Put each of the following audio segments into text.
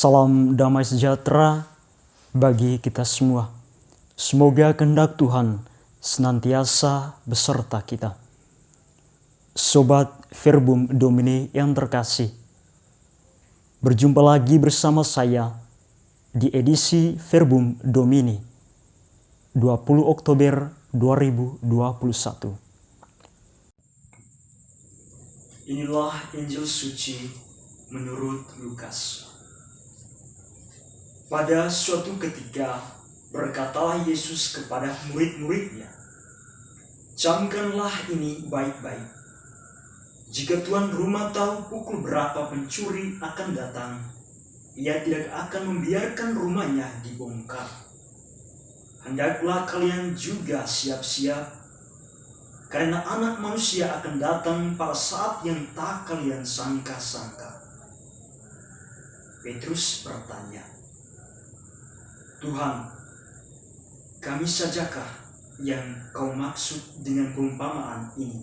Salam damai sejahtera bagi kita semua. Semoga kehendak Tuhan senantiasa beserta kita. Sobat Verbum Domini yang terkasih, berjumpa lagi bersama saya di edisi Verbum Domini 20 Oktober 2021. Inilah Injil suci menurut Lukas. Pada suatu ketika berkatalah Yesus kepada murid-muridnya, "Camkanlah ini baik-baik. Jika tuan rumah tahu pukul berapa pencuri akan datang, ia tidak akan membiarkan rumahnya dibongkar. Hendaklah kalian juga siap-siap, karena Anak Manusia akan datang pada saat yang tak kalian sangka-sangka." Petrus bertanya, "Tuhan, kami sajakah yang kau maksud dengan perumpamaan ini,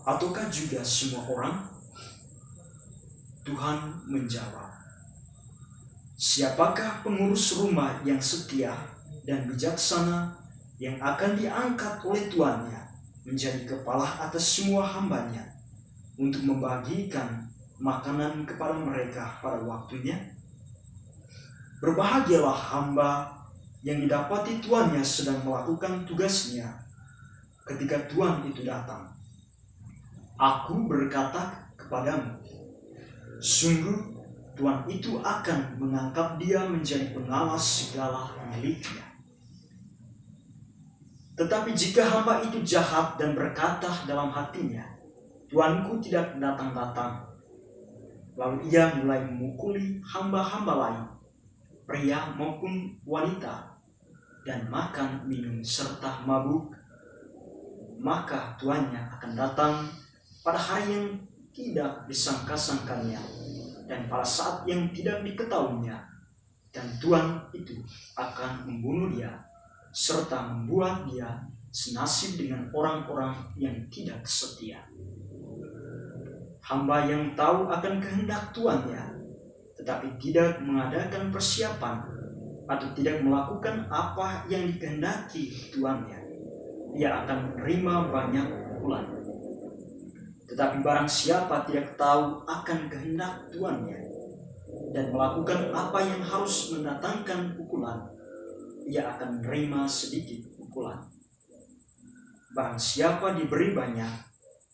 ataukah juga semua orang?" Tuhan menjawab, "Siapakah pengurus rumah yang setia dan bijaksana yang akan diangkat oleh tuannya menjadi kepala atas semua hambanya untuk membagikan makanan kepada mereka pada waktunya? Berbahagialah hamba yang didapati tuannya sedang melakukan tugasnya ketika tuan itu datang. Aku berkata kepadamu, sungguh tuan itu akan mengangkat dia menjadi pengawas segala miliknya. Tetapi jika hamba itu jahat dan berkata dalam hatinya, tuanku tidak datang-datang, lalu ia mulai memukuli hamba-hamba lain, pria maupun wanita, dan makan minum serta mabuk, maka tuannya akan datang pada hari yang tidak disangka-sangkanya dan pada saat yang tidak diketahuinya, dan tuan itu akan membunuh dia serta membuat dia senasib dengan orang-orang yang tidak setia. Hamba yang tahu akan kehendak tuannya tetapi tidak mengadakan persiapan atau tidak melakukan apa yang dikehendaki tuannya, ia akan menerima banyak pukulan. Tetapi barang siapa tidak tahu akan kehendak tuannya dan melakukan apa yang harus mendatangkan pukulan, ia akan menerima sedikit pukulan. Barang siapa diberi banyak,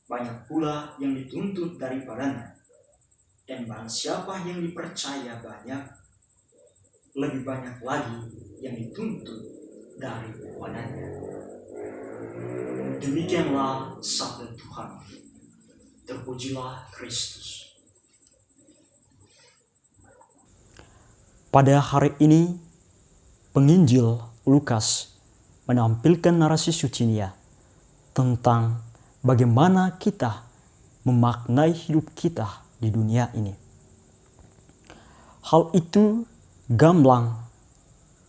banyak pula yang dituntut daripadanya. Dan barang siapa yang dipercaya banyak, lebih banyak lagi yang dituntut daripadanya." Demikianlah sabda Tuhan. Terpujilah Kristus. Pada hari ini, penginjil Lukas menampilkan narasi sucinya tentang bagaimana kita memaknai hidup kita di dunia ini. Hal itu gamblang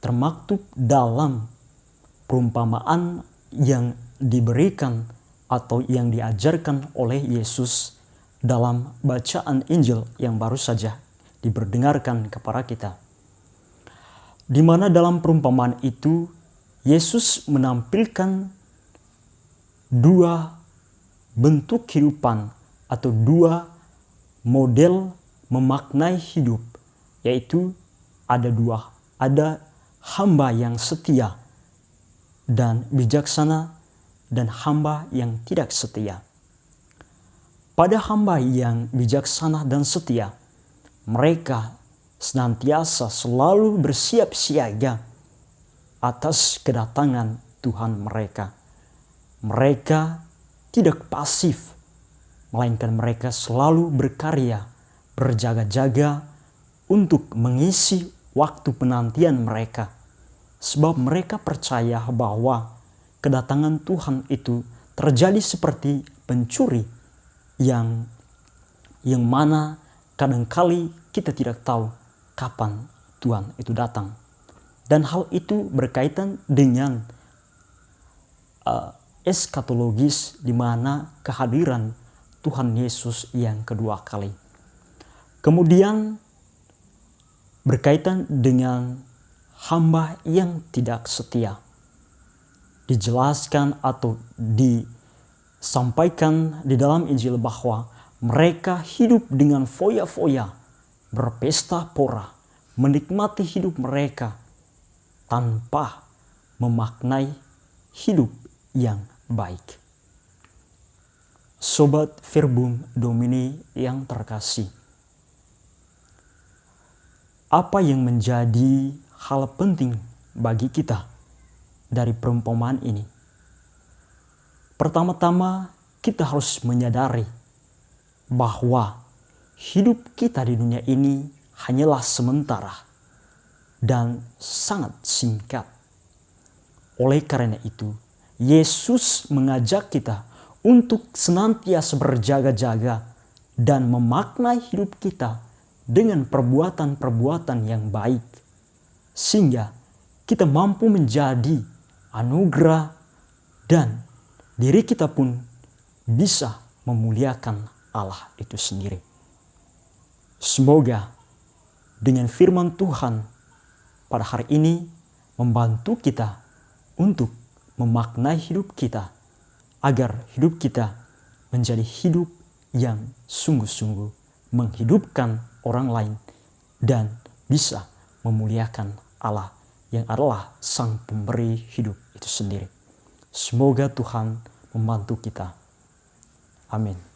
termaktub dalam perumpamaan yang diberikan atau yang diajarkan oleh Yesus dalam bacaan Injil yang baru saja diperdengarkan kepada kita. Di mana dalam perumpamaan itu Yesus menampilkan dua bentuk kehidupan atau dua model memaknai hidup, yaitu ada hamba yang setia dan bijaksana dan hamba yang tidak setia. Pada hamba yang bijaksana dan setia, mereka senantiasa selalu bersiap siaga atas kedatangan Tuhan mereka. Mereka tidak pasif, melainkan mereka selalu berkarya, berjaga-jaga untuk mengisi waktu penantian mereka. Sebab mereka percaya bahwa kedatangan Tuhan itu terjadi seperti pencuri yang mana kadangkali kita tidak tahu kapan Tuhan itu datang. Dan hal itu berkaitan dengan eskatologis, di mana kehadiran Tuhan Yesus yang kedua kali. Kemudian berkaitan dengan hamba yang tidak setia. Dijelaskan atau disampaikan di dalam Injil bahwa mereka hidup dengan foya-foya, berpesta pora, menikmati hidup mereka tanpa memaknai hidup yang baik. Sobat Verbum Domini yang terkasih, apa yang menjadi hal penting bagi kita dari perumpamaan ini? Pertama-tama, kita harus menyadari bahwa hidup kita di dunia ini hanyalah sementara dan sangat singkat. Oleh karena itu, Yesus mengajak kita untuk senantiasa berjaga-jaga dan memaknai hidup kita dengan perbuatan-perbuatan yang baik, sehingga kita mampu menjadi anugerah dan diri kita pun bisa memuliakan Allah itu sendiri. Semoga dengan firman Tuhan pada hari ini membantu kita untuk memaknai hidup kita, agar hidup kita menjadi hidup yang sungguh-sungguh menghidupkan orang lain dan bisa memuliakan Allah yang adalah Sang Pemberi hidup itu sendiri. Semoga Tuhan membantu kita. Amin.